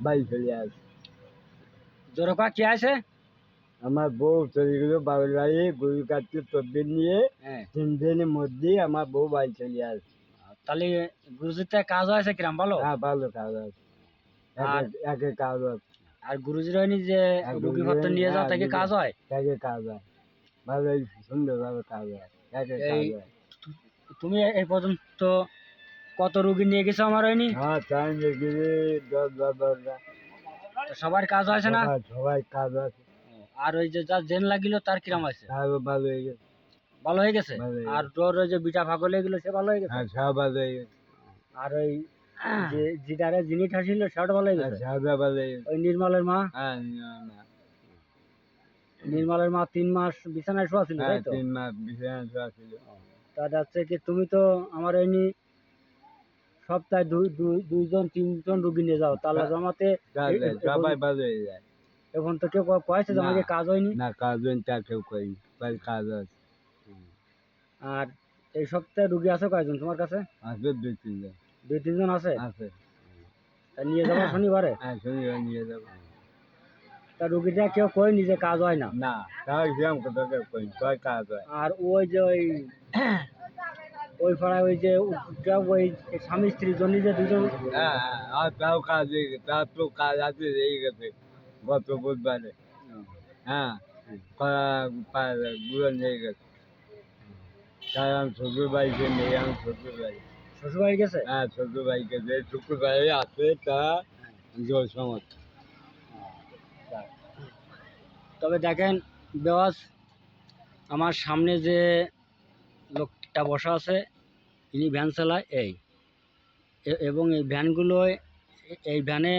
বাড়ি চলে আসে। জোরকা কে আছে? আমার বউ চলে গেল বাবার বাড়ি, গরু কাটতে তদ্বির নিয়ে। হ্যাঁ। 3 দিনের মধ্যেই আমার বউ বাড়ি চলে আসে। তাহলে গুরুজিতে কাজ হয়েছে কিরাম ভালো? হ্যাঁ, ভালো কাজ আছে। আর একে কাজ আছে। আর গুরুজির হয়নি যে রুগী পত্র নিয়ে যাও তাকে কাজ হয়? একে কাজ হয়, ভালোই সুন্দরভাবে কাজ হয়, একে কাজ হয়। তুমি এই পর্যন্ত কত রুগী নিয়ে গেছো আমার হয়নি? হ্যাঁ, টাইম লেগেছে 10-12টা। সবার কাজ হয়েছে না? সবাই কাজ আছে। আর ওই যে যার জেন লাগিল তার কিরাম আছে? তারও ভালো হয়ে গেছে। ভালো হয়ে গেছে? ভালো হয়ে আর গেছে। তোর ওই যে বিটা ফাগল হয়ে গেল সে ভালো হয়ে গেছে? হ্যাঁ, সব ভালো হয়ে গেছে। আর ওই যে যেটারে যিনি ঠাসিল সেটা ভালো হয়ে হ্যাঁ, গেছে? সব ভালো হয়ে গেছে। ওই নির্মলের মা? হ্যাঁ, না। নির্মলের মা 3 মাস বিছানায় শোয়া ছিল হ্যাঁ, তাই তো? 3 মাস বিছানায় শোয়া ছিল। তা যাচ্ছে কি তুমি তো আমার এমনি সপ্তাহে দুইজন 3জন রুগী নিয়ে যাও তাহলে জমাতে সবাই ভালো হয়ে যায়। এখন তো কেউ কয়েছে যে আমাকে কাজ হয়নি? না, কাজ হয়নি তা কেউ করেনি, কাজ আছে। আর এই সপ্তাহে রুগী আছে কয়জন তোমার কাছে? আছে 2-3 জন। 2-3 জন আছে? আছে। তা নিয়ে যাবো শনিবারে? হ্যাঁ, শনিবার নিয়ে যাবো। তা রুগীটা কেউ কয়নি যে কাজ হয় না? না, তাও সেরকম কথা কেউ করেনি, সবাই কাজ হয়। আর ওই যে ওই পাড়ায় ওই যে ওই স্বামী স্ত্রী জন্য যে দুজন হ্যাঁ, আর তাও কাজ হয়ে গেছে, তার তো কাজ আছে হয়ে গেছে গত বুধবারে। হ্যাঁ, গুলো নিয়ে গেছে। তাই আমি শ্বশুর বাড়িতে নেই, আমি শ্বশুর বাড়ি। শ্বশুর বাড়ি গেছে? হ্যাঁ, শ্বশুর বাড়ি গেছে, শুক্রবারে আছে তা জল সমস্ত। তবে দেখেন বেওয়াজ আমার সামনে যে লোকটা বসা আছে ইনি ভ্যান চালায় এবং এই ভ্যানগুলোয় এই ভ্যানে